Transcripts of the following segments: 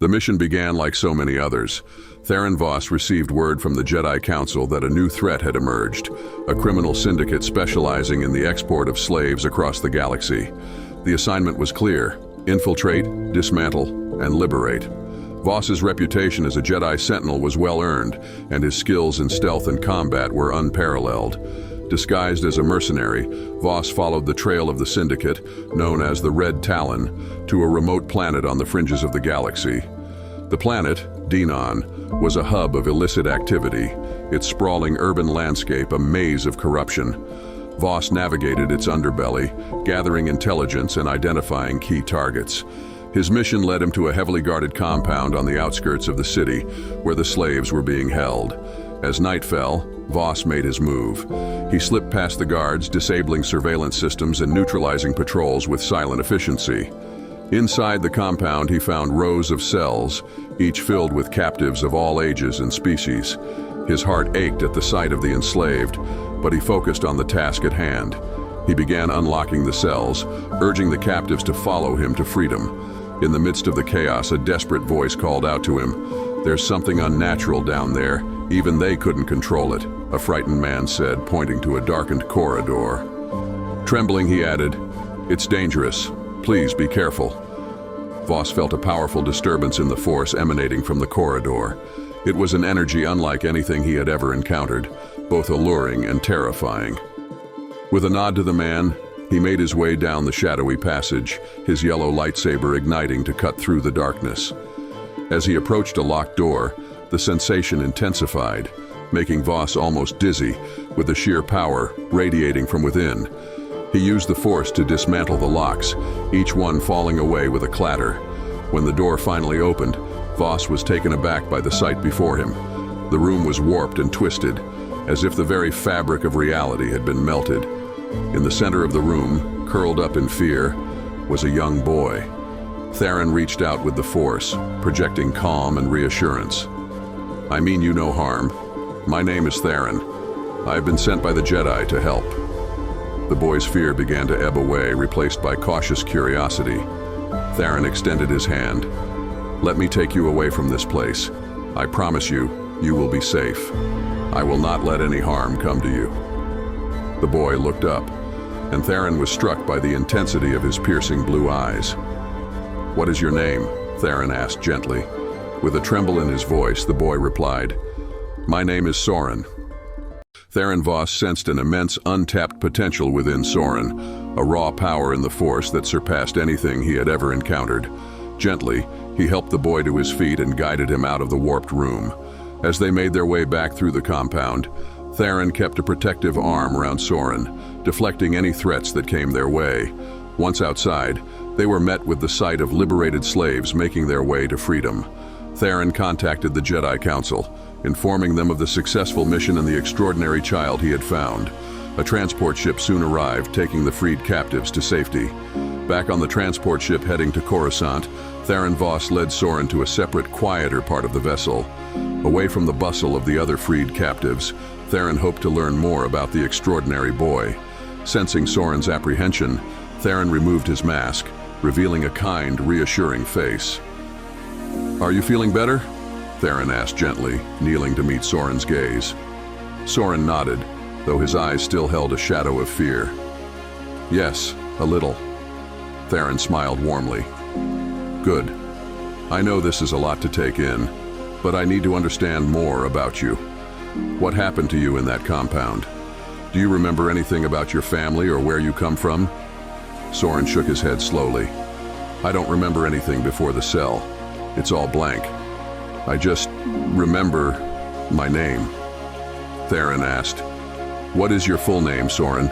The mission began like so many others. Theron Voss received word from the Jedi Council that a new threat had emerged, a criminal syndicate specializing in the export of slaves across the galaxy. The assignment was clear: infiltrate, dismantle, and liberate. Voss's reputation as a Jedi Sentinel was well earned, and his skills in stealth and combat were unparalleled. Disguised as a mercenary, Voss followed the trail of the syndicate, known as the Red Talon, to a remote planet on the fringes of the galaxy. The planet, Denon, was a hub of illicit activity, its sprawling urban landscape a maze of corruption. Voss navigated its underbelly, gathering intelligence and identifying key targets. His mission led him to a heavily guarded compound on the outskirts of the city, where the slaves were being held. As night fell, Voss made his move. He slipped past the guards, disabling surveillance systems and neutralizing patrols with silent efficiency. Inside the compound, he found rows of cells, each filled with captives of all ages and species. His heart ached at the sight of the enslaved, but he focused on the task at hand. He began unlocking the cells, urging the captives to follow him to freedom. In the midst of the chaos, a desperate voice called out to him. "There's something unnatural down there. Even they couldn't control it," a frightened man said, pointing to a darkened corridor. Trembling, he added, "It's dangerous. Please be careful." Voss felt a powerful disturbance in the force emanating from the corridor. It was an energy unlike anything he had ever encountered, both alluring and terrifying. With a nod to the man, he made his way down the shadowy passage, his yellow lightsaber igniting to cut through the darkness. As he approached a locked door, the sensation intensified, making Voss almost dizzy, with the sheer power radiating from within. He used the force to dismantle the locks, each one falling away with a clatter. When the door finally opened, Voss was taken aback by the sight before him. The room was warped and twisted, as if the very fabric of reality had been melted. In the center of the room, curled up in fear, was a young boy. Theron reached out with the force, projecting calm and reassurance. "I mean you no harm. My name is Theron. I have been sent by the Jedi to help." The boy's fear began to ebb away, replaced by cautious curiosity. Theron extended his hand. "Let me take you away from this place. I promise you, you will be safe. I will not let any harm come to you." The boy looked up, and Theron was struck by the intensity of his piercing blue eyes. "What is your name?" Theron asked gently. With a tremble in his voice, the boy replied, "My name is Soren." Theron Voss sensed an immense untapped potential within Soren, a raw power in the force that surpassed anything he had ever encountered. Gently, he helped the boy to his feet and guided him out of the warped room. As they made their way back through the compound, Theron kept a protective arm around Soren, deflecting any threats that came their way. Once outside, they were met with the sight of liberated slaves making their way to freedom. Theron contacted the Jedi Council, informing them of the successful mission and the extraordinary child he had found. A transport ship soon arrived, taking the freed captives to safety. Back on the transport ship heading to Coruscant, Theron Voss led Soren to a separate, quieter part of the vessel. Away from the bustle of the other freed captives, Theron hoped to learn more about the extraordinary boy. Sensing Soren's apprehension, Theron removed his mask, revealing a kind, reassuring face. "Are you feeling better?" Theron asked gently, kneeling to meet Soren's gaze. Soren nodded, though his eyes still held a shadow of fear. "Yes, a little." Theron smiled warmly. "Good. I know this is a lot to take in, but I need to understand more about you. What happened to you in that compound? Do you remember anything about your family or where you come from?" Soren shook his head slowly. "I don't remember anything before the cell. It's all blank. I just remember my name." Theron asked, "What is your full name, Soren?"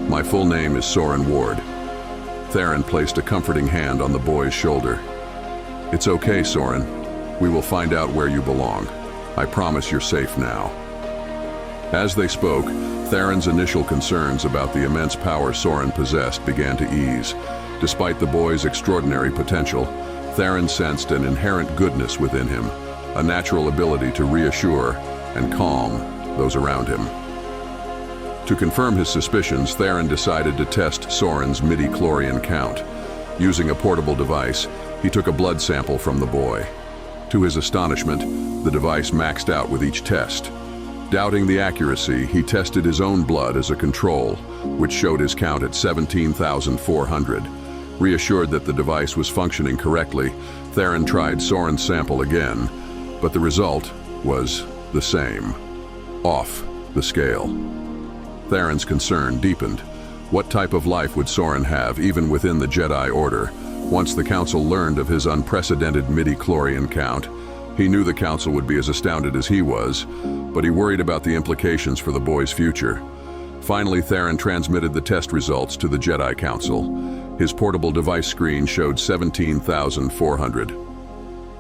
"My full name is Soren Warde." Theron placed a comforting hand on the boy's shoulder. "It's okay, Soren. We will find out where you belong. I promise you're safe now." As they spoke, Theron's initial concerns about the immense power Soren possessed began to ease. Despite the boy's extraordinary potential, Theron sensed an inherent goodness within him, a natural ability to reassure and calm those around him. To confirm his suspicions, Theron decided to test Soren's midi-chlorian count. Using a portable device, He took a blood sample from the boy. To his astonishment, the device maxed out with each test. Doubting the accuracy, he tested his own blood as a control, which showed his count at 17,400. Reassured that the device was functioning correctly, Theron tried Soren's sample again, but the result was the same. Off the scale. Theron's concern deepened. What type of life would Soren have, even within the Jedi Order? Once the Council learned of his unprecedented midi-chlorian count, he knew the Council would be as astounded as he was, but he worried about the implications for the boy's future. Finally, Theron transmitted the test results to the Jedi Council. His portable device screen showed 17,400.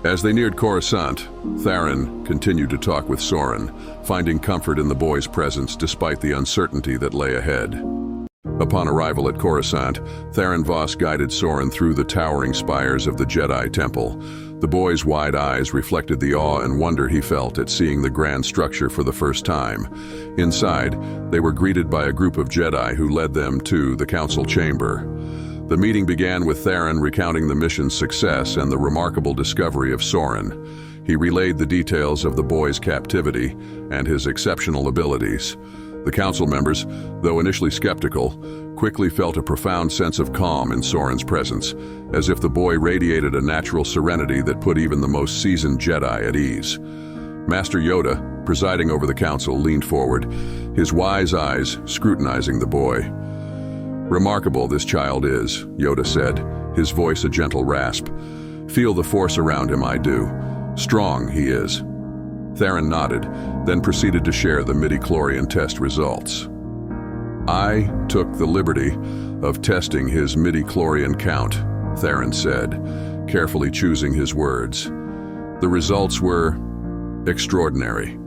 As they neared Coruscant, Theron continued to talk with Soren, finding comfort in the boy's presence despite the uncertainty that lay ahead. Upon arrival at Coruscant, Theron Voss guided Soren through the towering spires of the Jedi Temple. The boy's wide eyes reflected the awe and wonder he felt at seeing the grand structure for the first time. Inside, they were greeted by a group of Jedi who led them to the Council chamber. The meeting began with Theron recounting the mission's success and the remarkable discovery of Soren. He relayed the details of the boy's captivity and his exceptional abilities. The Council members, though initially skeptical, quickly felt a profound sense of calm in Soren's presence, as if the boy radiated a natural serenity that put even the most seasoned Jedi at ease. Master Yoda, presiding over the Council, leaned forward, his wise eyes scrutinizing the boy. "Remarkable this child is," Yoda said, his voice a gentle rasp. "Feel the force around him, I do. Strong he is." Theron nodded, then proceeded to share the midi-chlorian test results. "I took the liberty of testing his midi-chlorian count," Theron said, carefully choosing his words. "The results were extraordinary."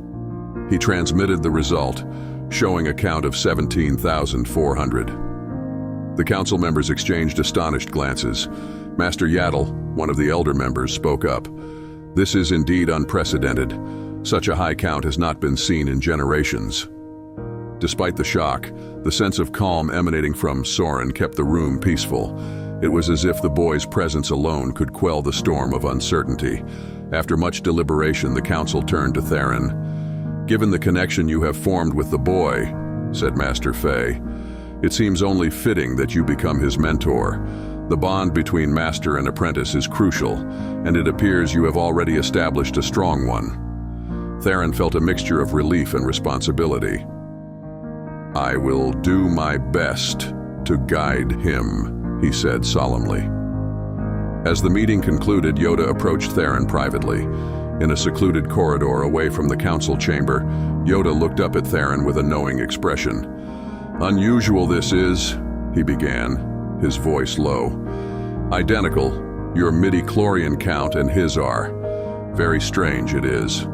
He transmitted the result, showing a count of 17,400. The Council members exchanged astonished glances. Master Yaddle, one of the elder members, spoke up. "This is indeed unprecedented. Such a high count has not been seen in generations." Despite the shock, the sense of calm emanating from Soren kept the room peaceful. It was as if the boy's presence alone could quell the storm of uncertainty. After much deliberation, the Council turned to Theron. "Given the connection you have formed with the boy," said Master Fey, "it seems only fitting that you become his mentor. The bond between master and apprentice is crucial, and it appears you have already established a strong one." Theron felt a mixture of relief and responsibility. "I will do my best to guide him," he said solemnly. As the meeting concluded, Yoda approached Theron privately. In a secluded corridor away from the Council chamber, Yoda looked up at Theron with a knowing expression. "Unusual this is," he began, his voice low. "Identical, your midi-chlorian count and his are. Very strange it is."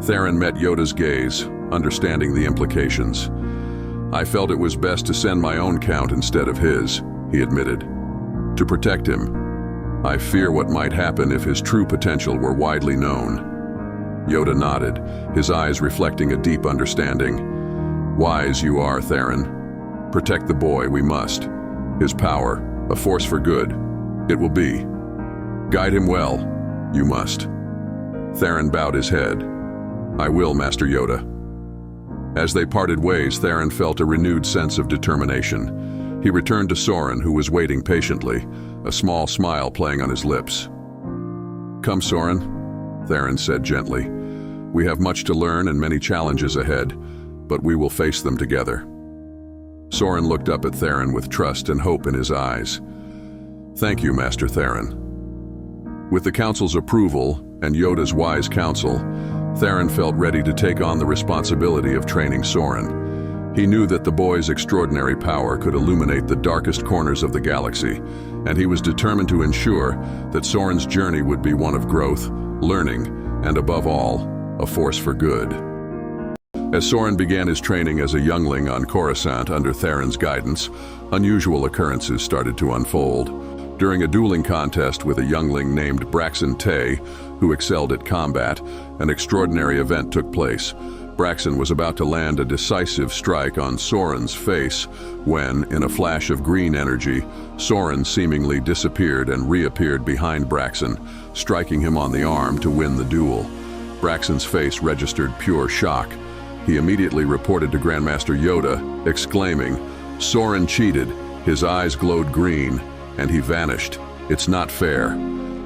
Theron met Yoda's gaze, understanding the implications. "I felt it was best to send my own count instead of his," he admitted. "To protect him. I fear what might happen if his true potential were widely known." Yoda nodded, his eyes reflecting a deep understanding. "Wise you are, Theron. Protect the boy, we must. His power, a force for good, it will be. Guide him well, you must." Theron bowed his head. "I will, Master Yoda." As they parted ways, Theron felt a renewed sense of determination. He returned to Soren, who was waiting patiently, a small smile playing on his lips. "Come, Soren," Theron said gently. "We have much to learn and many challenges ahead, but we will face them together." Soren looked up at Theron with trust and hope in his eyes. "Thank you, Master Theron." With the Council's approval and Yoda's wise counsel, Theron felt ready to take on the responsibility of training Soren. He knew that the boy's extraordinary power could illuminate the darkest corners of the galaxy, and he was determined to ensure that Soren's journey would be one of growth, learning, and above all, a force for good. As Soren began his training as a youngling on Coruscant under Theron's guidance, unusual occurrences started to unfold. During a dueling contest with a youngling named Braxton Tay, who excelled at combat, an extraordinary event took place. Braxton was about to land a decisive strike on Soren's face when, in a flash of green energy, Soren seemingly disappeared and reappeared behind Braxton, striking him on the arm to win the duel. Braxton's face registered pure shock. He immediately reported to Grandmaster Yoda, exclaiming, "Soren cheated." His eyes glowed green, and he vanished. "It's not fair."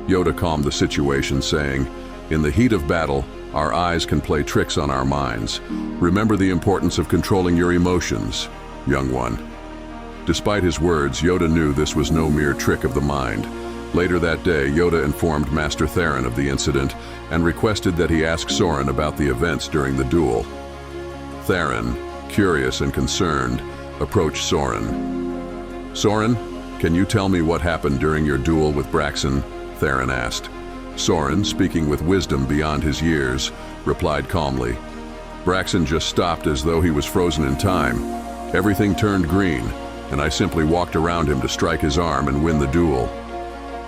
Yoda calmed the situation, saying, "In the heat of battle, our eyes can play tricks on our minds. Remember the importance of controlling your emotions, young one." Despite his words, Yoda knew this was no mere trick of the mind. Later that day, Yoda informed Master Theron of the incident and requested that he ask Soren about the events during the duel. Theron, curious and concerned, approached Soren. "Soren, can you tell me what happened during your duel with Braxton?" Theron asked. Soren, speaking with wisdom beyond his years, replied calmly, "Braxton just stopped as though he was frozen in time. Everything turned green, and I simply walked around him to strike his arm and win the duel."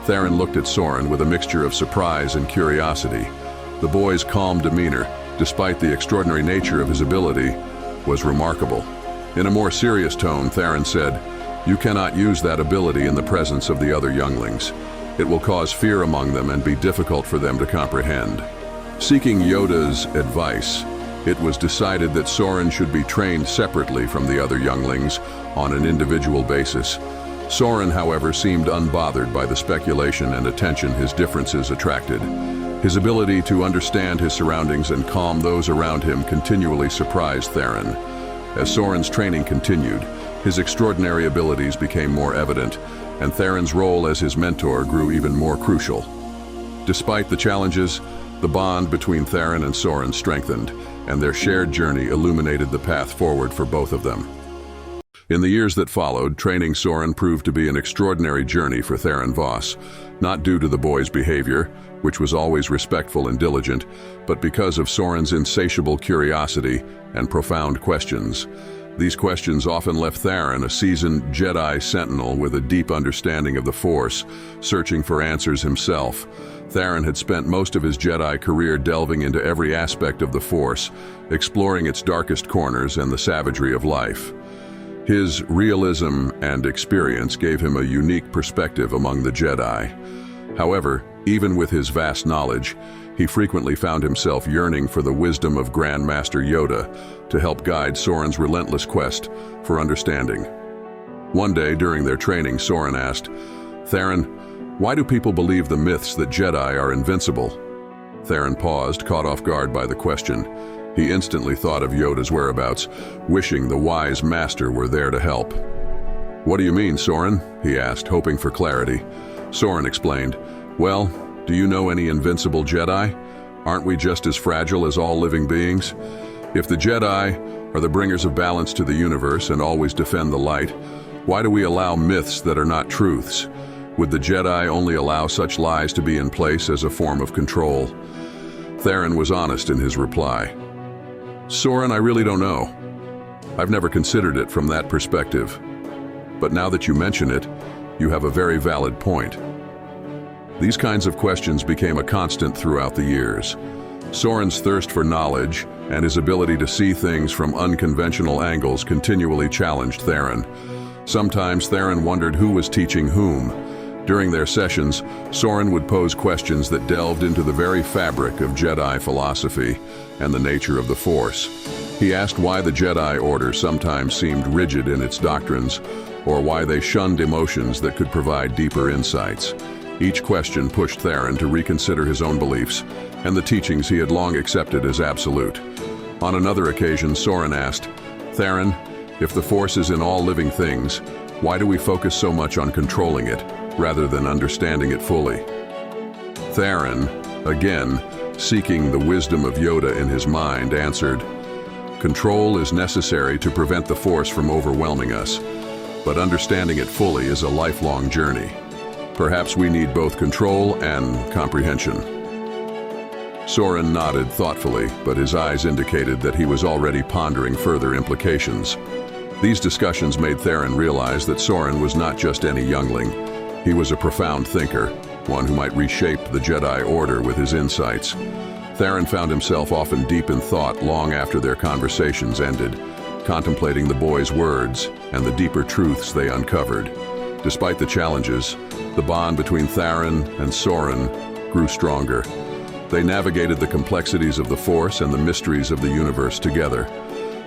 Theron looked at Soren with a mixture of surprise and curiosity. The boy's calm demeanor, despite the extraordinary nature of his ability, was remarkable. In a more serious tone, Theron said, "You cannot use that ability in the presence of the other younglings. It will cause fear among them and be difficult for them to comprehend." Seeking Yoda's advice, it was decided that Soren should be trained separately from the other younglings on an individual basis. Soren, however, seemed unbothered by the speculation and attention his differences attracted. His ability to understand his surroundings and calm those around him continually surprised Theron. As Soren's training continued, his extraordinary abilities became more evident, and Theron's role as his mentor grew even more crucial. Despite the challenges, the bond between Theron and Soren strengthened, and their shared journey illuminated the path forward for both of them. In the years that followed, training Soren proved to be an extraordinary journey for Theron Voss, not due to the boy's behavior, which was always respectful and diligent, but because of Soren's insatiable curiosity and profound questions. These questions often left Theron a seasoned Jedi sentinel with a deep understanding of the Force, searching for answers himself. Theron had spent most of his Jedi career delving into every aspect of the Force, exploring its darkest corners and the savagery of life. His realism and experience gave him a unique perspective among the Jedi. However, even with his vast knowledge, he frequently found himself yearning for the wisdom of Grand Master Yoda to help guide Soren's relentless quest for understanding. One day during their training, Soren asked, "Theron, why do people believe the myths that Jedi are invincible?" Theron paused, caught off guard by the question. He instantly thought of Yoda's whereabouts, wishing the wise master were there to help. "What do you mean, Soren?" he asked, hoping for clarity. Soren explained, "Well, do you know any invincible Jedi? Aren't we just as fragile as all living beings? If the Jedi are the bringers of balance to the universe and always defend the light, why do we allow myths that are not truths? Would the Jedi only allow such lies to be in place as a form of control?" Theron was honest in his reply. "Soren, I really don't know. I've never considered it from that perspective. But now that you mention it, you have a very valid point." These kinds of questions became a constant throughout the years. Soren's thirst for knowledge and his ability to see things from unconventional angles continually challenged Theron. Sometimes Theron wondered who was teaching whom. During their sessions, Soren would pose questions that delved into the very fabric of Jedi philosophy and the nature of the Force. He asked why the Jedi Order sometimes seemed rigid in its doctrines, or why they shunned emotions that could provide deeper insights. Each question pushed Theron to reconsider his own beliefs and the teachings he had long accepted as absolute. On another occasion, Soren asked, "Theron, if the Force is in all living things, why do we focus so much on controlling it, rather than understanding it fully?" Theron, again, seeking the wisdom of Yoda in his mind, answered, "Control is necessary to prevent the Force from overwhelming us, but understanding it fully is a lifelong journey. Perhaps we need both control and comprehension." Soren nodded thoughtfully, but his eyes indicated that he was already pondering further implications. These discussions made Theron realize that Soren was not just any youngling. He was a profound thinker, one who might reshape the Jedi Order with his insights. Theron found himself often deep in thought long after their conversations ended, contemplating the boys' words and the deeper truths they uncovered. Despite the challenges, the bond between Theron and Soren grew stronger. They navigated the complexities of the Force and the mysteries of the universe together.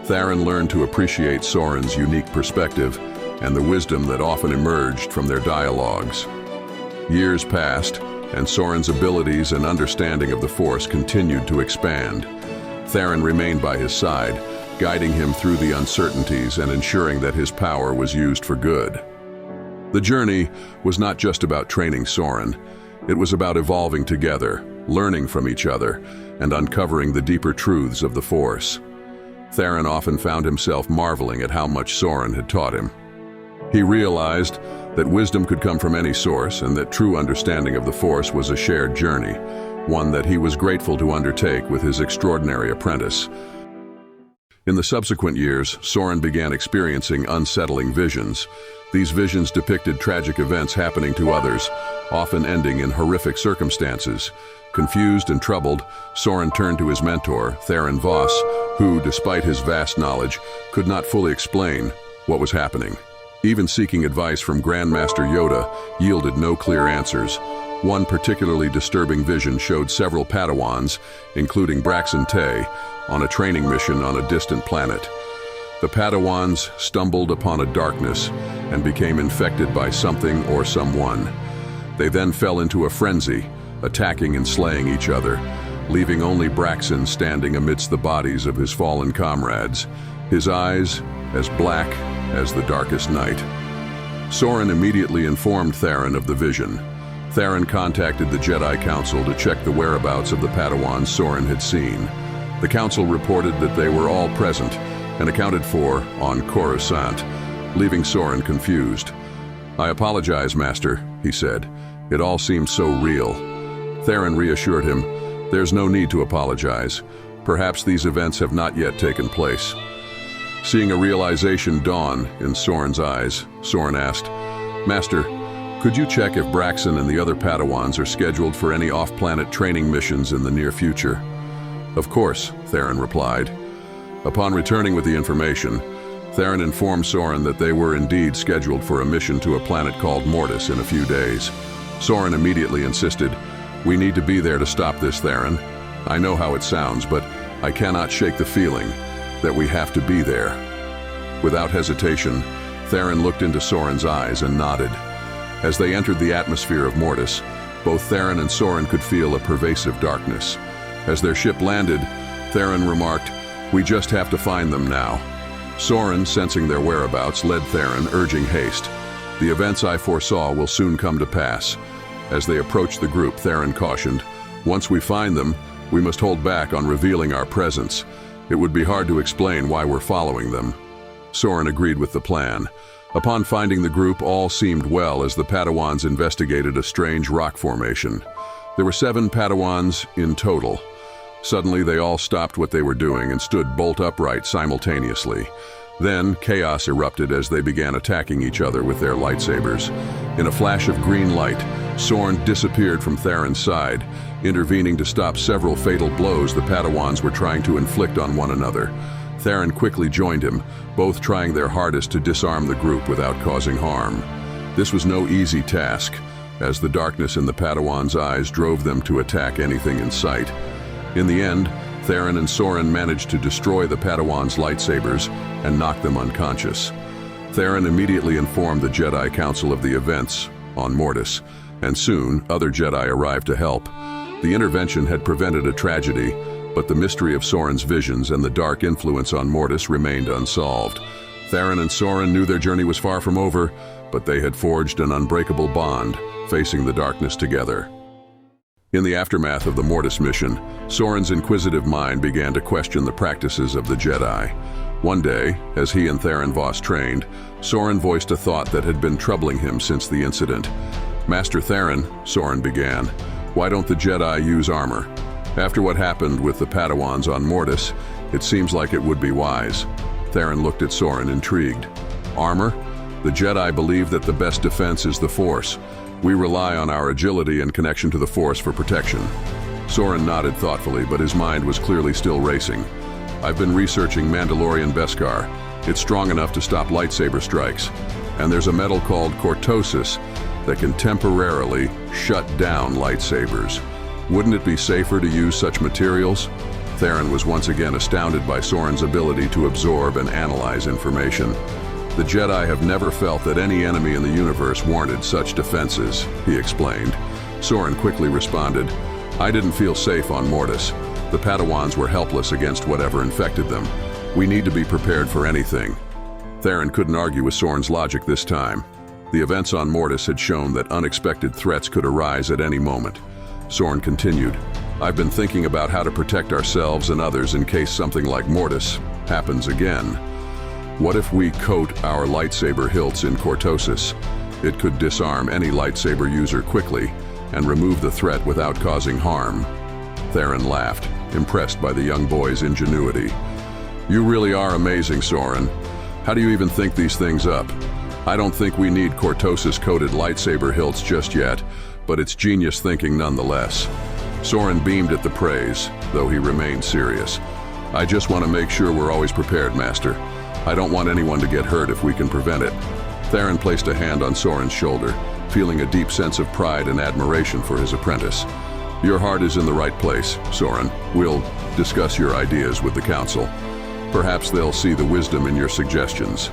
Theron learned to appreciate Soren's unique perspective and the wisdom that often emerged from their dialogues. Years passed, and Soren's abilities and understanding of the Force continued to expand. Theron remained by his side, guiding him through the uncertainties and ensuring that his power was used for good. The journey was not just about training Soren. It was about evolving together, learning from each other, and uncovering the deeper truths of the Force. Theron often found himself marveling at how much Soren had taught him. He realized that wisdom could come from any source and that true understanding of the Force was a shared journey, one that he was grateful to undertake with his extraordinary apprentice. In the subsequent years, Soren began experiencing unsettling visions. These visions depicted tragic events happening to others, often ending in horrific circumstances. Confused and troubled, Soren turned to his mentor, Theron Voss, who, despite his vast knowledge, could not fully explain what was happening. Even seeking advice from Grandmaster Yoda yielded no clear answers. One particularly disturbing vision showed several Padawans, including Braxton Tay, on a training mission on a distant planet. The Padawans stumbled upon a darkness and became infected by something or someone. They then fell into a frenzy, attacking and slaying each other, leaving only Braxton standing amidst the bodies of his fallen comrades, his eyes as black as the darkest night. Soren immediately informed Theron of the vision. Theron contacted the Jedi Council to check the whereabouts of the Padawans Soren had seen. The Council reported that they were all present and accounted for on Coruscant, leaving Soren confused. "I apologize, Master," he said. "It all seems so real." Theron reassured him, "There's no need to apologize. Perhaps these events have not yet taken place." Seeing a realization dawn in Soren's eyes, Soren asked, "Master, could you check if Braxton and the other Padawans are scheduled for any off-planet training missions in the near future?" "Of course," Theron replied. Upon returning with the information, Theron informed Soren that they were indeed scheduled for a mission to a planet called Mortis in a few days. Soren immediately insisted, "We need to be there to stop this, Theron. I know how it sounds, but I cannot shake the feeling that we have to be there." Without hesitation, Theron looked into Soren's eyes and nodded. As they entered the atmosphere of Mortis, both Theron and Soren could feel a pervasive darkness. As their ship landed, Theron remarked, "We just have to find them now." Soren, sensing their whereabouts, led Theron, urging haste. "The events I foresaw will soon come to pass." As they approached the group, Theron cautioned, "Once we find them, we must hold back on revealing our presence. It would be hard to explain why we're following them." Soren agreed with the plan. Upon finding the group, all seemed well as the Padawans investigated a strange rock formation. There were 7 Padawans in total. Suddenly, they all stopped what they were doing and stood bolt upright simultaneously. Then, chaos erupted as they began attacking each other with their lightsabers. In a flash of green light, Soren disappeared from Theron's side, intervening to stop several fatal blows the Padawans were trying to inflict on one another. Theron quickly joined him, both trying their hardest to disarm the group without causing harm. This was no easy task, as the darkness in the Padawans' eyes drove them to attack anything in sight. In the end, Theron and Soren managed to destroy the Padawans' lightsabers and knock them unconscious. Theron immediately informed the Jedi Council of the events on Mortis, and soon other Jedi arrived to help. The intervention had prevented a tragedy, but the mystery of Soren's visions and the dark influence on Mortis remained unsolved. Theron and Soren knew their journey was far from over, but they had forged an unbreakable bond, facing the darkness together. In the aftermath of the Mortis mission, Soren's inquisitive mind began to question the practices of the Jedi. One day, as he and Theron Voss trained, Soren voiced a thought that had been troubling him since the incident. "Master Theron," Soren began, "why don't the Jedi use armor? After what happened with the Padawans on Mortis, it seems like it would be wise." Theron looked at Soren, intrigued. "Armor? The Jedi believe that the best defense is the Force. We rely on our agility and connection to the Force for protection." Soren nodded thoughtfully, but his mind was clearly still racing. I've been researching Mandalorian Beskar. It's strong enough to stop lightsaber strikes. And there's a metal called cortosis that can temporarily shut down lightsabers. Wouldn't it be safer to use such materials? Theron was once again astounded by Soren's ability to absorb and analyze information. The Jedi have never felt that any enemy in the universe warranted such defenses, he explained. Soren quickly responded, I didn't feel safe on Mortis. The Padawans were helpless against whatever infected them. We need to be prepared for anything. Theron couldn't argue with Soren's logic this time. The events on Mortis had shown that unexpected threats could arise at any moment. Soren continued, I've been thinking about how to protect ourselves and others in case something like Mortis happens again. What if we coat our lightsaber hilts in cortosis? It could disarm any lightsaber user quickly and remove the threat without causing harm. Theron laughed, impressed by the young boy's ingenuity. You really are amazing, Soren. How do you even think these things up? I don't think we need cortosis-coated lightsaber hilts just yet, but it's genius thinking nonetheless. Soren beamed at the praise, though he remained serious. I just want to make sure we're always prepared, Master. I don't want anyone to get hurt if we can prevent it. Theron placed a hand on Soren's shoulder, feeling a deep sense of pride and admiration for his apprentice. Your heart is in the right place, Soren. We'll discuss your ideas with the Council. Perhaps they'll see the wisdom in your suggestions.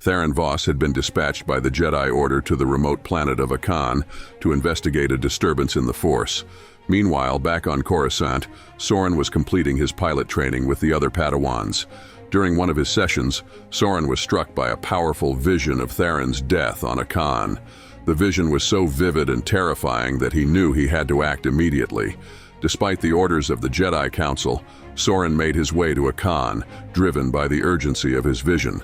Theron Voss had been dispatched by the Jedi Order to the remote planet of Akan to investigate a disturbance in the Force. Meanwhile, back on Coruscant, Soren was completing his pilot training with the other Padawans. During one of his sessions, Soren was struck by a powerful vision of Theron's death on Akan. The vision was so vivid and terrifying that he knew he had to act immediately. Despite the orders of the Jedi Council, Soren made his way to Akan, driven by the urgency of his vision.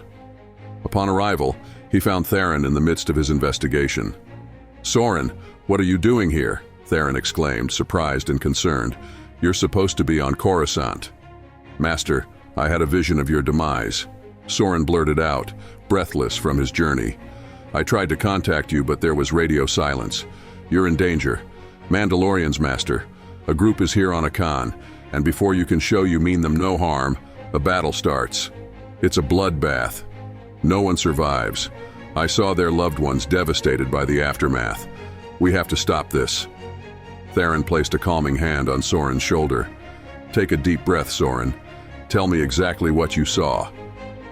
Upon arrival, he found Theron in the midst of his investigation. Soren, what are you doing here? Theron exclaimed, surprised and concerned. You're supposed to be on Coruscant. Master, I had a vision of your demise. Soren blurted out, breathless from his journey. I tried to contact you, but there was radio silence. You're in danger. Mandalorians, Master. A group is here on Akan, and before you can show you mean them no harm, a battle starts. It's a bloodbath. No one survives. I saw their loved ones devastated by the aftermath. We have to stop this. Theron placed a calming hand on Soren's shoulder. Take a deep breath, Soren. Tell me exactly what you saw.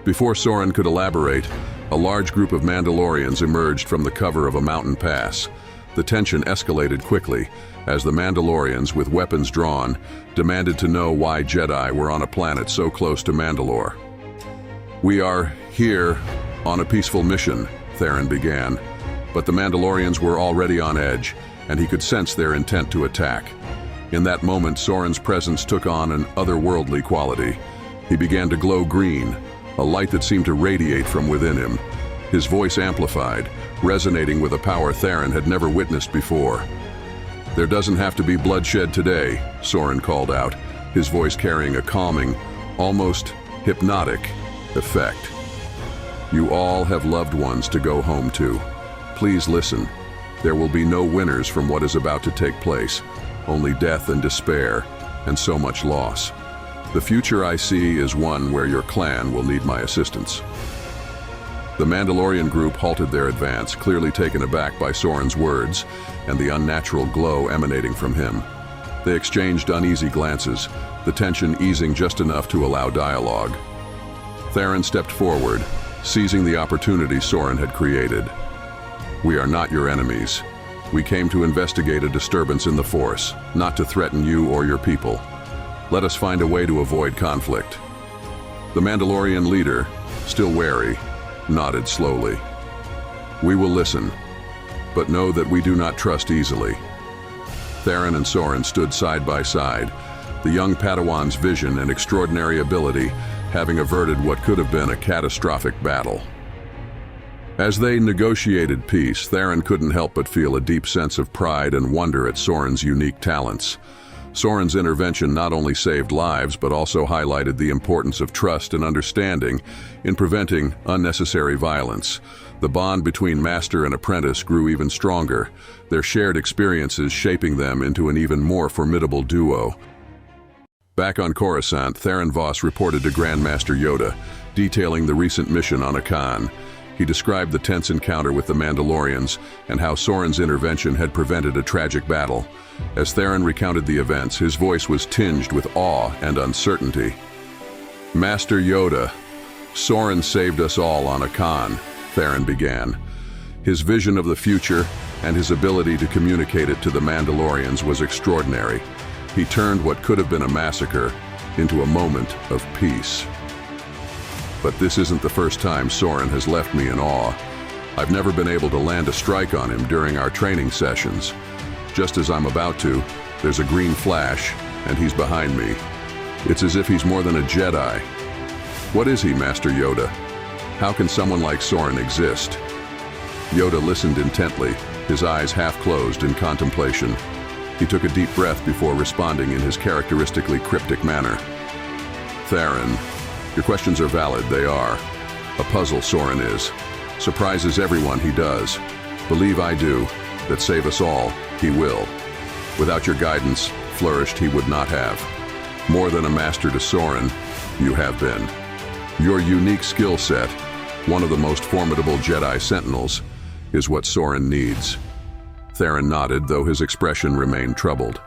Before Soren could elaborate, a large group of Mandalorians emerged from the cover of a mountain pass. The tension escalated quickly as the Mandalorians, with weapons drawn, demanded to know why Jedi were on a planet so close to Mandalore. We are here on a peaceful mission, Theron began, but the Mandalorians were already on edge, and he could sense their intent to attack. In that moment, Soren's presence took on an otherworldly quality. He began to glow green, a light that seemed to radiate from within him. His voice amplified, resonating with a power Theron had never witnessed before. There doesn't have to be bloodshed today, Soren called out, his voice carrying a calming, almost hypnotic effect. You all have loved ones to go home to. Please listen. There will be no winners from what is about to take place, only death and despair, and so much loss. The future I see is one where your clan will need my assistance. The Mandalorian group halted their advance, clearly taken aback by Soren's words and the unnatural glow emanating from him. They exchanged uneasy glances, the tension easing just enough to allow dialogue. Theron stepped forward, seizing the opportunity Soren had created. We are not your enemies. We came to investigate a disturbance in the Force, not to threaten you or your people. Let us find a way to avoid conflict. The Mandalorian leader, still wary, nodded slowly. We will listen, but know that we do not trust easily. Theron and Soren stood side by side, the young Padawan's vision and extraordinary ability having averted what could have been a catastrophic battle. As they negotiated peace, Theron couldn't help but feel a deep sense of pride and wonder at Soren's unique talents. Soren's intervention not only saved lives but also highlighted the importance of trust and understanding in preventing unnecessary violence. The bond between master and apprentice grew even stronger, their shared experiences shaping them into an even more formidable duo. Back on Coruscant, Theron Voss reported to Grandmaster Yoda, detailing the recent mission on Akan. He described the tense encounter with the Mandalorians and how Soren's intervention had prevented a tragic battle. As Theron recounted the events, his voice was tinged with awe and uncertainty. "Master Yoda, Soren saved us all on Akan," Theron began. His vision of the future and his ability to communicate it to the Mandalorians was extraordinary. He turned what could have been a massacre into a moment of peace. But this isn't the first time Soren has left me in awe. I've never been able to land a strike on him during our training sessions. Just as I'm about to, there's a green flash, and he's behind me. It's as if he's more than a Jedi. What is he, Master Yoda? How can someone like Soren exist? Yoda listened intently, his eyes half closed in contemplation. He took a deep breath before responding in his characteristically cryptic manner. "Theron, your questions are valid, they are. A puzzle, Soren is. Surprises everyone he does. Believe I do, that save us all, he will. Without your guidance, flourished he would not have. More than a master to Soren, you have been. Your unique skill set, one of the most formidable Jedi Sentinels, is what Soren needs." Theron nodded, though his expression remained troubled.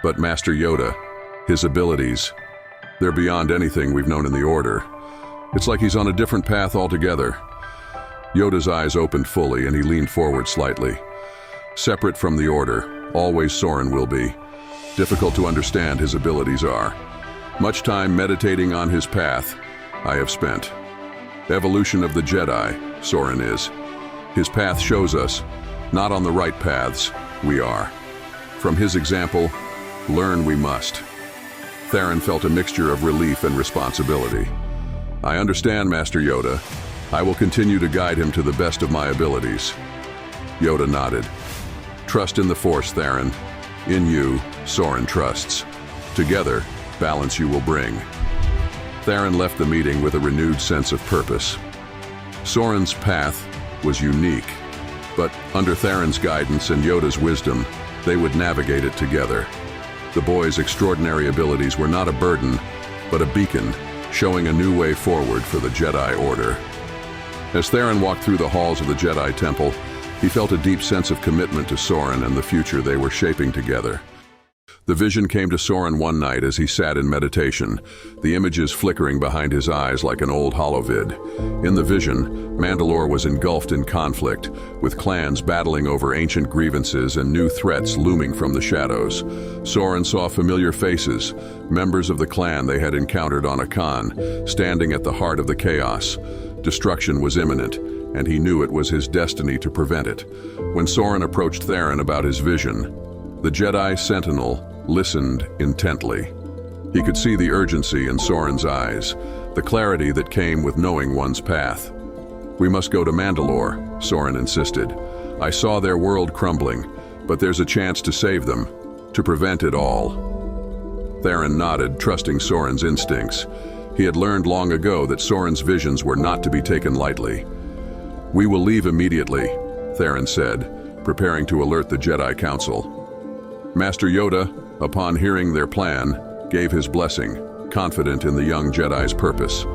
"But Master Yoda, his abilities, they're beyond anything we've known in the Order. It's like he's on a different path altogether." Yoda's eyes opened fully and he leaned forward slightly. "Separate from the Order, always Soren will be. Difficult to understand his abilities are. Much time meditating on his path I have spent. Evolution of the Jedi, Soren is. His path shows us, not on the right paths, we are. From his example, learn we must." Theron felt a mixture of relief and responsibility. "I understand, Master Yoda. I will continue to guide him to the best of my abilities." Yoda nodded. "Trust in the Force, Theron. In you, Soren trusts. Together, balance you will bring." Theron left the meeting with a renewed sense of purpose. Soren's path was unique, but under Theron's guidance and Yoda's wisdom, they would navigate it together. The boy's extraordinary abilities were not a burden, but a beacon, showing a new way forward for the Jedi Order. As Theron walked through the halls of the Jedi Temple, he felt a deep sense of commitment to Soren and the future they were shaping together. The vision came to Soren one night as he sat in meditation, the images flickering behind his eyes like an old holovid. In the vision, Mandalore was engulfed in conflict, with clans battling over ancient grievances and new threats looming from the shadows. Soren saw familiar faces, members of the clan they had encountered on Akan, standing at the heart of the chaos. Destruction was imminent, and he knew it was his destiny to prevent it. When Soren approached Theron about his vision, the Jedi Sentinel listened intently. He could see the urgency in Soren's eyes, the clarity that came with knowing one's path. "We must go to Mandalore," Soren insisted. "I saw their world crumbling, but there's a chance to save them, to prevent it all." Theron nodded, trusting Soren's instincts. He had learned long ago that Soren's visions were not to be taken lightly. "We will leave immediately," Theron said, preparing to alert the Jedi Council. Master Yoda, upon hearing their plan, gave his blessing, confident in the young Jedi's purpose.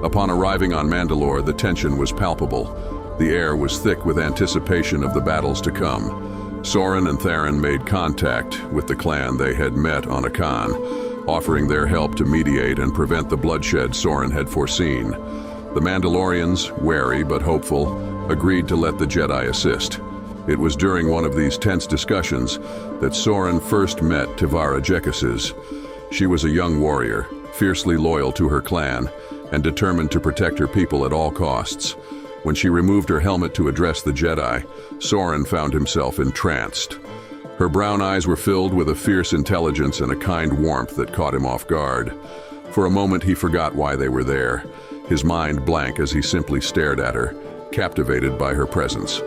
Upon arriving on Mandalore, the tension was palpable. The air was thick with anticipation of the battles to come. Soren and Theron made contact with the clan they had met on Akan, offering their help to mediate and prevent the bloodshed Soren had foreseen. The Mandalorians, wary but hopeful, agreed to let the Jedi assist. It was during one of these tense discussions that Soren first met Tivara Jekasis. She was a young warrior, fiercely loyal to her clan, and determined to protect her people at all costs. When she removed her helmet to address the Jedi, Soren found himself entranced. Her brown eyes were filled with a fierce intelligence and a kind warmth that caught him off guard. For a moment he forgot why they were there, his mind blank as he simply stared at her, captivated by her presence.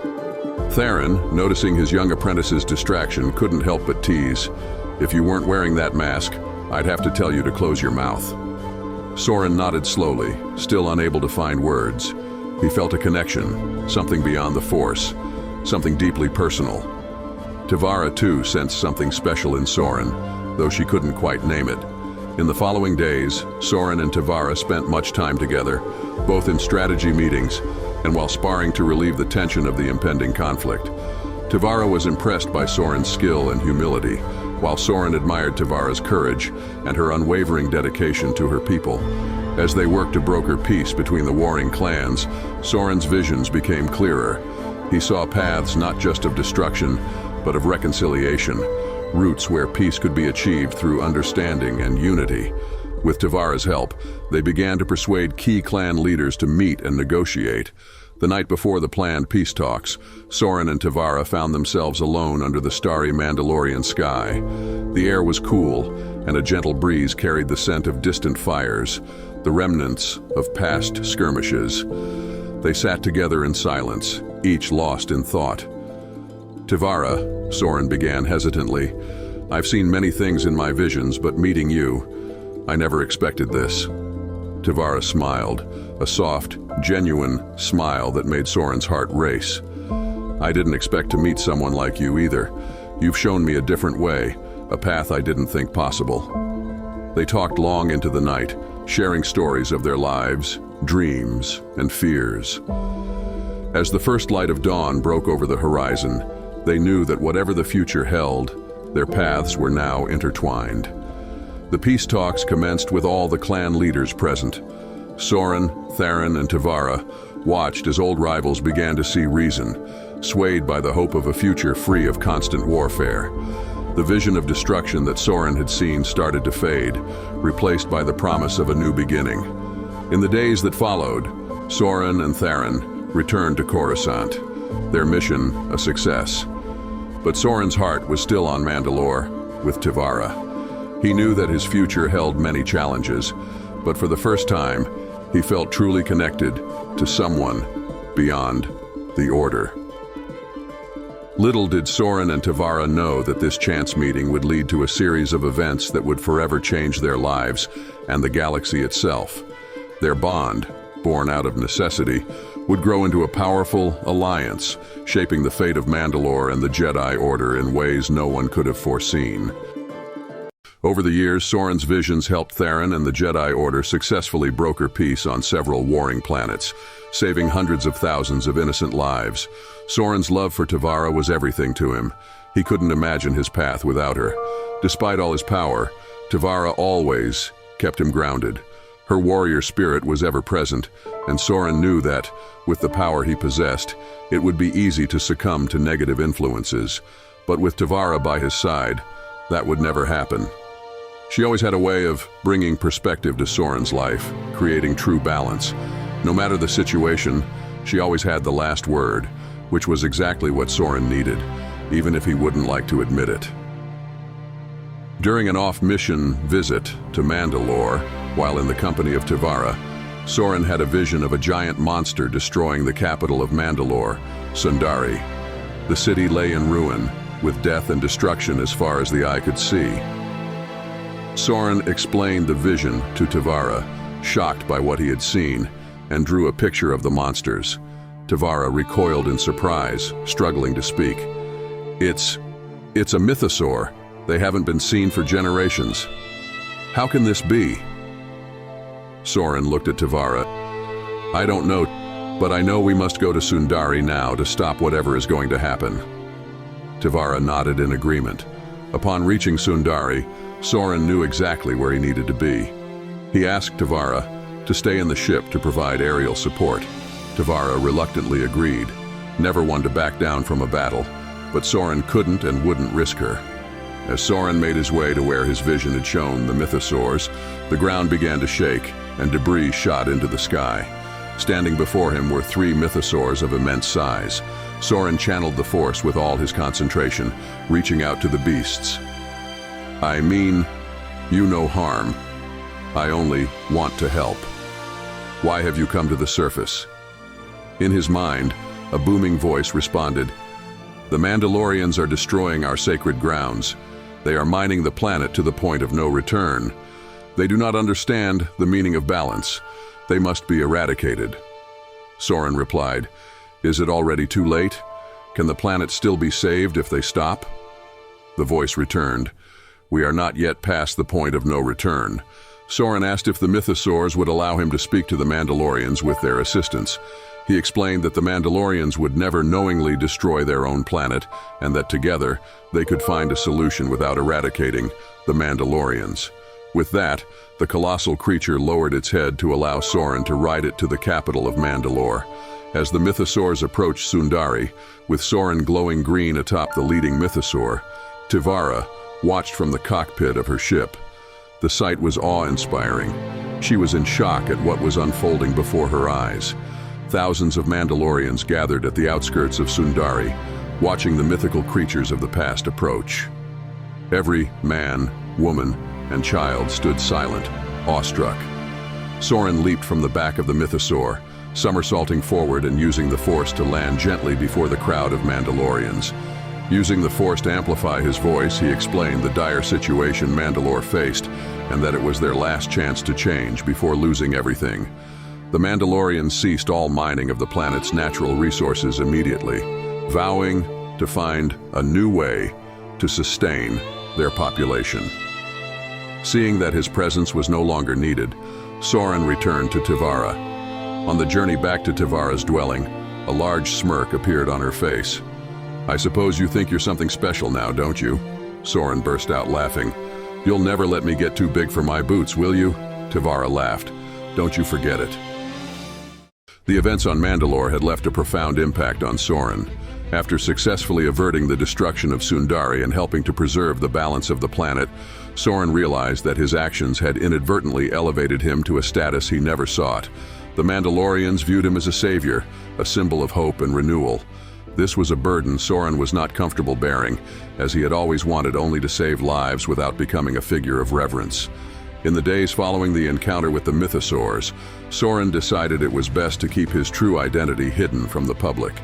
Theron, noticing his young apprentice's distraction, couldn't help but tease, "If you weren't wearing that mask, I'd have to tell you to close your mouth." Soren nodded slowly, still unable to find words. He felt a connection, something beyond the Force, something deeply personal. Tevara, too, sensed something special in Soren, though she couldn't quite name it. In the following days, Soren and Tevara spent much time together, both in strategy meetings and while sparring to relieve the tension of the impending conflict. Tevara was impressed by Soren's skill and humility, while Soren admired Tevara's courage and her unwavering dedication to her people. As they worked to broker peace between the warring clans, Soren's visions became clearer. He saw paths not just of destruction, but of reconciliation, routes where peace could be achieved through understanding and unity. With Tevara's help, they began to persuade key clan leaders to meet and negotiate. The night before the planned peace talks, Soren and Tevara found themselves alone under the starry Mandalorian sky. The air was cool, and a gentle breeze carried the scent of distant fires, the remnants of past skirmishes. They sat together in silence, each lost in thought. "Tevara," Soren began hesitantly, "I've seen many things in my visions, but meeting you, I never expected this." Tevara smiled, a soft, genuine smile that made Soren's heart race. "I didn't expect to meet someone like you either. You've shown me a different way, a path I didn't think possible." They talked long into the night, sharing stories of their lives, dreams, and fears. As the first light of dawn broke over the horizon, they knew that whatever the future held, their paths were now intertwined. The peace talks commenced with all the clan leaders present. Soren, Theron, and Tevara watched as old rivals began to see reason, swayed by the hope of a future free of constant warfare. The vision of destruction that Soren had seen started to fade, replaced by the promise of a new beginning. In the days that followed, Soren and Theron returned to Coruscant, their mission a success. But Soren's heart was still on Mandalore, with Tevara. He knew that his future held many challenges, but for the first time, he felt truly connected to someone beyond the Order. Little did Soren and Tevara know that this chance meeting would lead to a series of events that would forever change their lives and the galaxy itself. Their bond, born out of necessity, would grow into a powerful alliance, shaping the fate of Mandalore and the Jedi Order in ways no one could have foreseen. Over the years, Soren's visions helped Theron and the Jedi Order successfully broker peace on several warring planets, saving hundreds of thousands of innocent lives. Soren's love for Tevara was everything to him. He couldn't imagine his path without her. Despite all his power, Tevara always kept him grounded. Her warrior spirit was ever present, and Soren knew that, with the power he possessed, it would be easy to succumb to negative influences. But with Tevara by his side, that would never happen. She always had a way of bringing perspective to Soren's life, creating true balance. No matter the situation, she always had the last word, which was exactly what Soren needed, even if he wouldn't like to admit it. During an off-mission visit to Mandalore, while in the company of Tevara, Soren had a vision of a giant monster destroying the capital of Mandalore, Sundari. The city lay in ruin, with death and destruction as far as the eye could see. Soren explained the vision to Tevara, shocked by what he had seen, and drew a picture of the monsters. Tevara recoiled in surprise, struggling to speak. It's a mythosaur. They haven't been seen for generations. How can this be?" Soren looked at Tevara. "I don't know, but I know we must go to Sundari now to stop whatever is going to happen." Tevara nodded in agreement. Upon reaching Sundari, Soren knew exactly where he needed to be. He asked Tevara to stay in the ship to provide aerial support. Tevara reluctantly agreed, never one to back down from a battle, but Soren couldn't and wouldn't risk her. As Soren made his way to where his vision had shown the mythosaurs, the ground began to shake and debris shot into the sky. Standing before him were 3 mythosaurs of immense size. Soren channeled the force with all his concentration, reaching out to the beasts. "I mean you no harm. I only want to help. Why have you come to the surface?" In his mind, a booming voice responded, "The Mandalorians are destroying our sacred grounds. They are mining the planet to the point of no return. They do not understand the meaning of balance. They must be eradicated." Soren replied. "Is it already too late? Can the planet still be saved if they stop?" The voice returned. "We are not yet past the point of no return." Soren asked if the mythosaurs would allow him to speak to the Mandalorians with their assistance. He explained that the Mandalorians would never knowingly destroy their own planet, and that together they could find a solution without eradicating the Mandalorians. With that, the colossal creature lowered its head to allow Soren to ride it to the capital of Mandalore. As the mythosaurs approached Sundari, with Soren glowing green atop the leading mythosaur, Tivara watched from the cockpit of her ship. The sight was awe-inspiring. She was in shock at what was unfolding before her eyes. Thousands of Mandalorians gathered at the outskirts of Sundari, watching the mythical creatures of the past approach. Every man, woman, and child stood silent, awestruck. Soren leaped from the back of the mythosaur, somersaulting forward and using the force to land gently before the crowd of Mandalorians. Using the force to amplify his voice, he explained the dire situation Mandalore faced and that it was their last chance to change before losing everything. The Mandalorians ceased all mining of the planet's natural resources immediately, vowing to find a new way to sustain their population. Seeing that his presence was no longer needed, Soren returned to Tivara. On the journey back to Tivara's dwelling, a large smirk appeared on her face. "I suppose you think you're something special now, don't you?" Soren burst out laughing. "You'll never let me get too big for my boots, will you?" Tivara laughed. "Don't you forget it." The events on Mandalore had left a profound impact on Soren. After successfully averting the destruction of Sundari and helping to preserve the balance of the planet, Soren realized that his actions had inadvertently elevated him to a status he never sought. The Mandalorians viewed him as a savior, a symbol of hope and renewal. This was a burden Soren was not comfortable bearing, as he had always wanted only to save lives without becoming a figure of reverence. In the days following the encounter with the mythosaurs, Soren decided it was best to keep his true identity hidden from the public.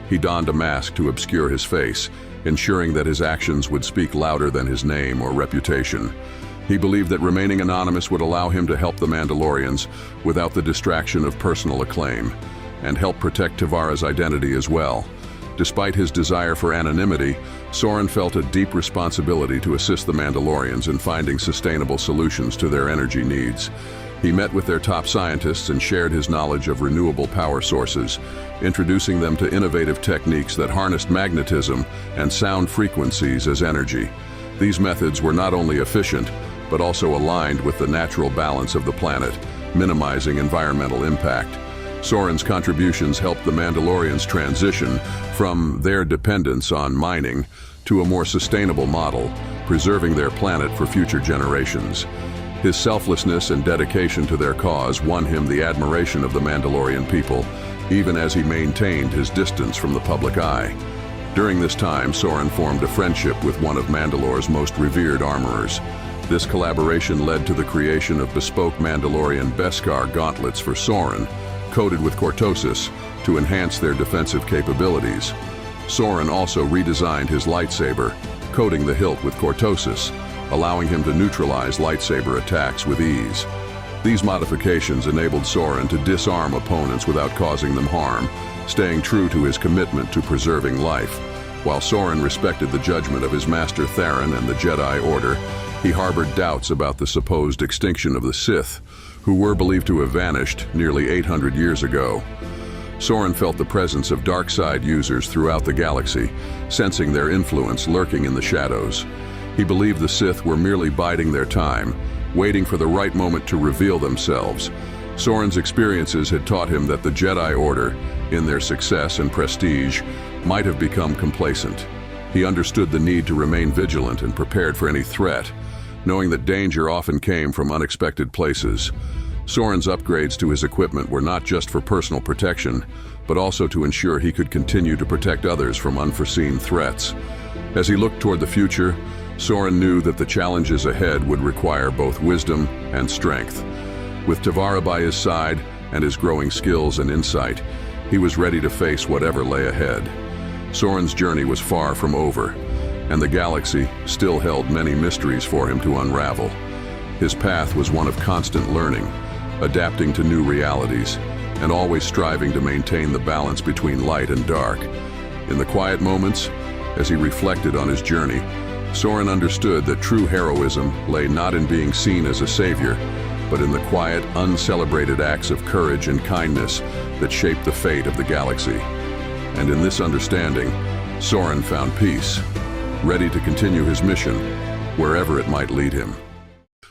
He donned a mask to obscure his face, ensuring that his actions would speak louder than his name or reputation. He believed that remaining anonymous would allow him to help the Mandalorians without the distraction of personal acclaim, and help protect Tivara's identity as well. Despite his desire for anonymity, Soren felt a deep responsibility to assist the Mandalorians in finding sustainable solutions to their energy needs. He met with their top scientists and shared his knowledge of renewable power sources, introducing them to innovative techniques that harnessed magnetism and sound frequencies as energy. These methods were not only efficient, but also aligned with the natural balance of the planet, minimizing environmental impact. Soren's contributions helped the Mandalorians transition from their dependence on mining to a more sustainable model, preserving their planet for future generations. His selflessness and dedication to their cause won him the admiration of the Mandalorian people, even as he maintained his distance from the public eye. During this time, Soren formed a friendship with one of Mandalore's most revered armorers. This collaboration led to the creation of bespoke Mandalorian Beskar gauntlets for Soren, coated with cortosis to enhance their defensive capabilities. Soren also redesigned his lightsaber, coating the hilt with cortosis, allowing him to neutralize lightsaber attacks with ease. These modifications enabled Soren to disarm opponents without causing them harm, staying true to his commitment to preserving life. While Soren respected the judgment of his master Theron and the Jedi Order, he harbored doubts about the supposed extinction of the Sith, who were believed to have vanished nearly 800 years ago. Soren felt the presence of dark side users throughout the galaxy, sensing their influence lurking in the shadows. He believed the Sith were merely biding their time, waiting for the right moment to reveal themselves. Soren's experiences had taught him that the Jedi Order, in their success and prestige, might have become complacent. He understood the need to remain vigilant and prepared for any threat, knowing that danger often came from unexpected places. Soren's upgrades to his equipment were not just for personal protection, but also to ensure he could continue to protect others from unforeseen threats. As he looked toward the future, Soren knew that the challenges ahead would require both wisdom and strength. With Tivara by his side and his growing skills and insight, he was ready to face whatever lay ahead. Soren's journey was far from over, and the galaxy still held many mysteries for him to unravel. His path was one of constant learning, adapting to new realities, and always striving to maintain the balance between light and dark. In the quiet moments, as he reflected on his journey, Soren understood that true heroism lay not in being seen as a savior, but in the quiet, uncelebrated acts of courage and kindness that shaped the fate of the galaxy. And in this understanding, Soren found peace, ready to continue his mission, wherever it might lead him.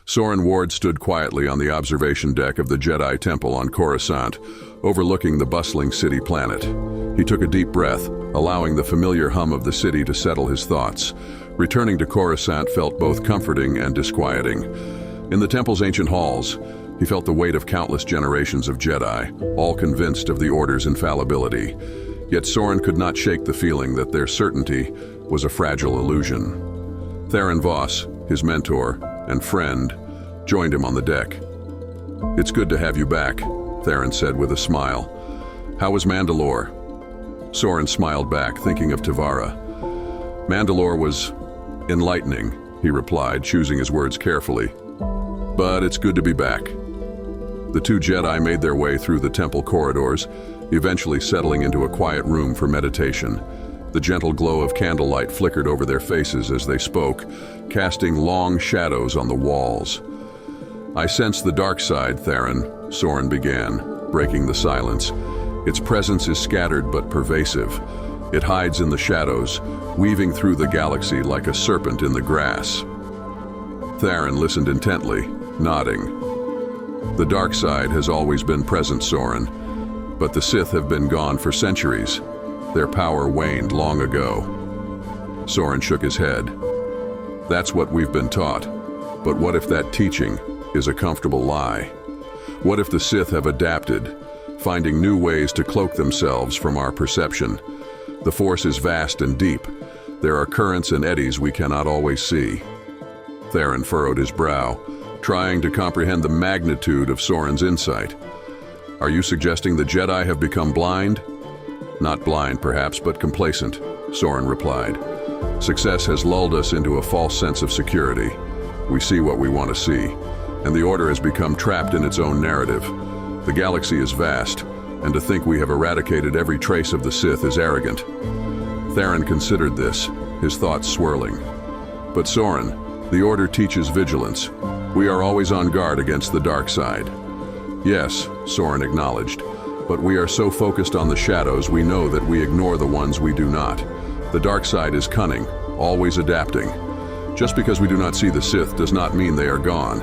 Soren Warde stood quietly on the observation deck of the Jedi Temple on Coruscant, overlooking the bustling city planet. He took a deep breath, allowing the familiar hum of the city to settle his thoughts. Returning to Coruscant felt both comforting and disquieting. In the temple's ancient halls, he felt the weight of countless generations of Jedi, all convinced of the Order's infallibility. Yet Soren could not shake the feeling that their certainty was a fragile illusion. Theron Voss, his mentor and friend, joined him on the deck. "It's good to have you back," Theron said with a smile. "How was Mandalore?" Soren smiled back, thinking of Tavara. "Mandalore was enlightening," he replied, choosing his words carefully. "But it's good to be back." The two Jedi made their way through the temple corridors, eventually settling into a quiet room for meditation. The gentle glow of candlelight flickered over their faces as they spoke, casting long shadows on the walls. "I sense the dark side, Theron," Soren began, breaking the silence. "Its presence is scattered but pervasive. It hides in the shadows, weaving through the galaxy like a serpent in the grass." Theron listened intently, nodding. "The dark side has always been present, Soren, but the Sith have been gone for centuries. Their power waned long ago." Soren shook his head. "That's what we've been taught. But what if that teaching is a comfortable lie? What if the Sith have adapted, finding new ways to cloak themselves from our perception? The Force is vast and deep. There are currents and eddies we cannot always see." Theron furrowed his brow, trying to comprehend the magnitude of Soren's insight. "Are you suggesting the Jedi have become blind?" "Not blind, perhaps, but complacent," Soren replied. "Success has lulled us into a false sense of security. We see what we want to see, and the Order has become trapped in its own narrative. The galaxy is vast, and to think we have eradicated every trace of the Sith is arrogant." Theron considered this, his thoughts swirling. "But Soren, the Order teaches vigilance. We are always on guard against the dark side." "Yes," Soren acknowledged, "but we are so focused on the shadows we know that we ignore the ones we do not. The dark side is cunning, always adapting. Just because we do not see the Sith does not mean they are gone.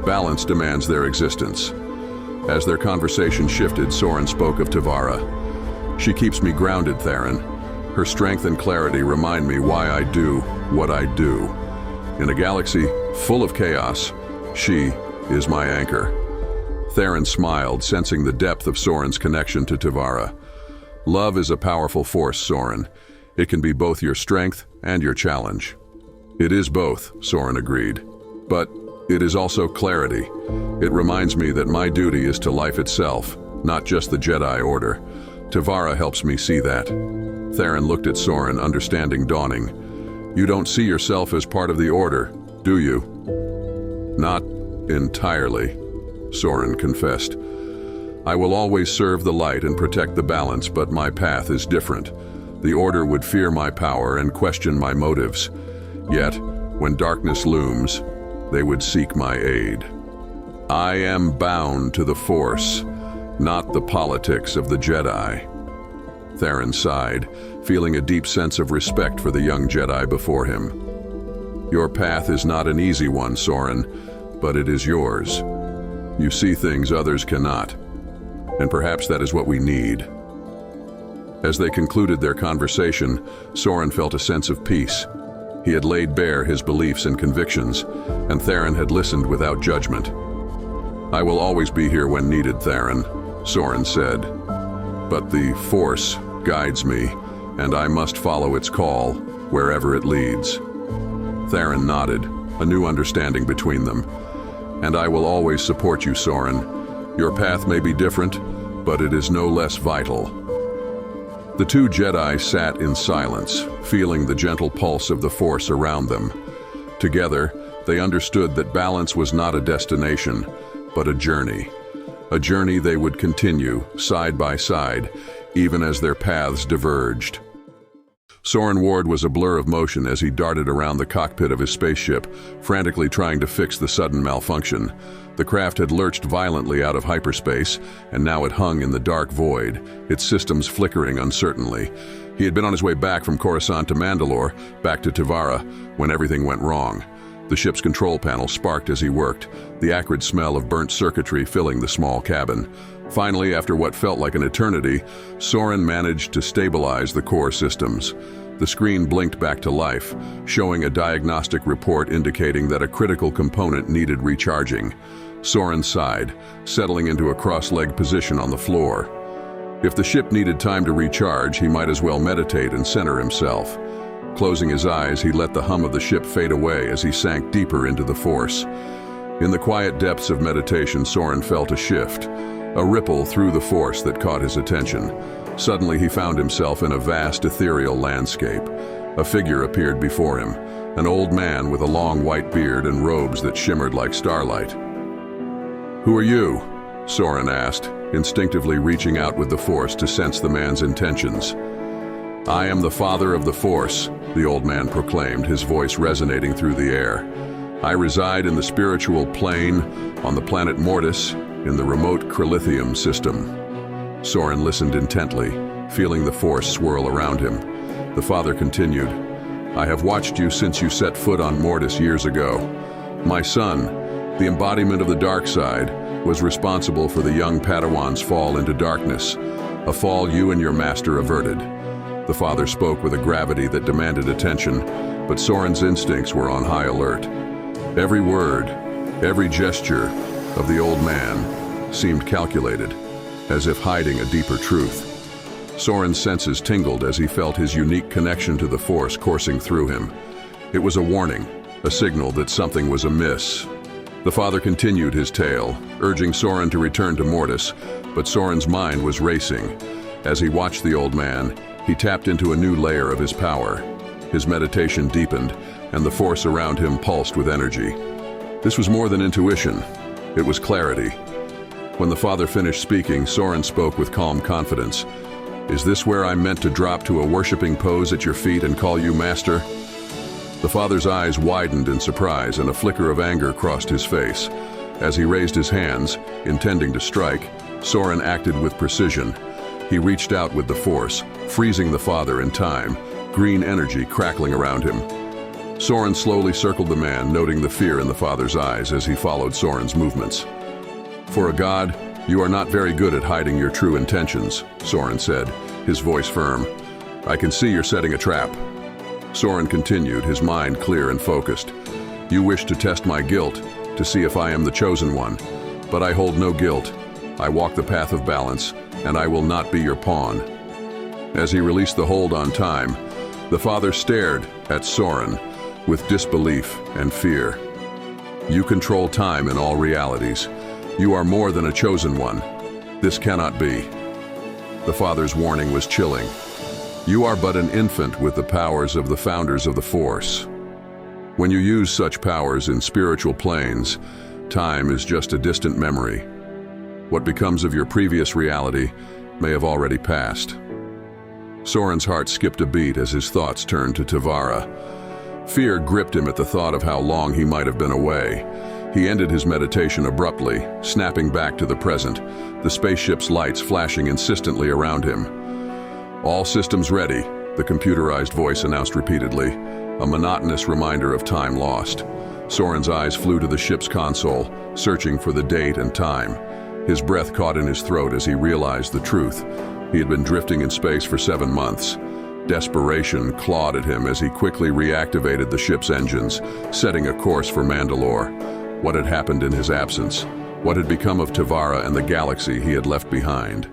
Balance demands their existence." As their conversation shifted, Soren spoke of Tavara. "She keeps me grounded, Theron. Her strength and clarity remind me why I do what I do. In a galaxy full of chaos, she is my anchor." Theron smiled, sensing the depth of Soren's connection to Tavara. "Love is a powerful force, Soren. It can be both your strength and your challenge." "It is both," Soren agreed. "But it is also clarity. It reminds me that my duty is to life itself, not just the Jedi Order. Tavara helps me see that." Theron looked at Soren, understanding dawning. "You don't see yourself as part of the Order, do you?" "Not entirely," Soren confessed. "I will always serve the light and protect the balance, but my path is different. The Order would fear my power and question my motives. Yet, when darkness looms, they would seek my aid. I am bound to the Force, not the politics of the Jedi." Theron sighed, feeling a deep sense of respect for the young Jedi before him. "Your path is not an easy one, Soren, but it is yours. You see things others cannot, and perhaps that is what we need." As they concluded their conversation, Soren felt a sense of peace. He had laid bare his beliefs and convictions, and Theron had listened without judgment. "I will always be here when needed, Theron," Soren said. "But the Force guides me, and I must follow its call, wherever it leads." Theron nodded, a new understanding between them. "And I will always support you, Soren. Your path may be different, but it is no less vital." The two Jedi sat in silence, feeling the gentle pulse of the Force around them. Together, they understood that balance was not a destination, but a journey. a journey they would continue, side by side, even as their paths diverged. Soren Warde was a blur of motion as he darted around the cockpit of his spaceship, frantically trying to fix the sudden malfunction. The craft had lurched violently out of hyperspace, and now it hung in the dark void, its systems flickering uncertainly. He had been on his way back from Coruscant to Mandalore, back to Tevara, when everything went wrong. The ship's control panel sparked as he worked, the acrid smell of burnt circuitry filling the small cabin. Finally, after what felt like an eternity, Soren managed to stabilize the core systems. The screen blinked back to life, showing a diagnostic report indicating that a critical component needed recharging. Soren sighed, settling into a cross-legged position on the floor. If the ship needed time to recharge, he might as well meditate and center himself. Closing his eyes, he let the hum of the ship fade away as he sank deeper into the Force. In the quiet depths of meditation, Soren felt a shift, a ripple through the Force that caught his attention. Suddenly he found himself in a vast ethereal landscape. A figure appeared before him, an old man with a long white beard and robes that shimmered like starlight. "Who are you?" Soren asked, instinctively reaching out with the Force to sense the man's intentions. "I am the Father of the Force," the old man proclaimed, his voice resonating through the air. "I reside in the spiritual plane on the planet Mortis, in the remote Crilithium system." Soren listened intently, feeling the Force swirl around him. The Father continued, "I have watched you since you set foot on Mortis years ago. My son, the embodiment of the dark side, was responsible for the young Padawan's fall into darkness, a fall you and your master averted." The Father spoke with a gravity that demanded attention, but Soren's instincts were on high alert. Every word, every gesture of the old man seemed calculated, as if hiding a deeper truth. Soren's senses tingled as he felt his unique connection to the Force coursing through him. It was a warning, a signal that something was amiss. The Father continued his tale, urging Soren to return to Mortis, but Soren's mind was racing. As he watched the old man, he tapped into a new layer of his power. His meditation deepened, and the Force around him pulsed with energy. This was more than intuition. It was clarity. When the Father finished speaking, Soren spoke with calm confidence. "Is this where I'm meant to drop to a worshipping pose at your feet and call you Master?" The Father's eyes widened in surprise, and a flicker of anger crossed his face. As he raised his hands, intending to strike, Soren acted with precision. He reached out with the Force, freezing the Father in time, green energy crackling around him. Soren slowly circled the man, noting the fear in the Father's eyes as he followed Soren's movements. "For a god, you are not very good at hiding your true intentions," Soren said, his voice firm. "I can see you're setting a trap." Soren continued, his mind clear and focused. "You wish to test my guilt, to see if I am the chosen one. But I hold no guilt. I walk the path of balance, and I will not be your pawn." As he released the hold on time, the Father stared at Soren with disbelief and fear. "You control time in all realities. You are more than a chosen one. This cannot be." The Father's warning was chilling. "You are but an infant with the powers of the founders of the Force. When you use such powers in spiritual planes, time is just a distant memory. What becomes of your previous reality may have already passed." Soren's heart skipped a beat as his thoughts turned to Tevara. Fear gripped him at the thought of how long he might have been away. He ended his meditation abruptly, snapping back to the present, the spaceship's lights flashing insistently around him. "All systems ready," the computerized voice announced repeatedly, a monotonous reminder of time lost. Soren's eyes flew to the ship's console, searching for the date and time. His breath caught in his throat as he realized the truth. He had been drifting in space for 7 months. Desperation clawed at him as he quickly reactivated the ship's engines, setting a course for Mandalore. What had happened in his absence? What had become of Tevara and the galaxy he had left behind?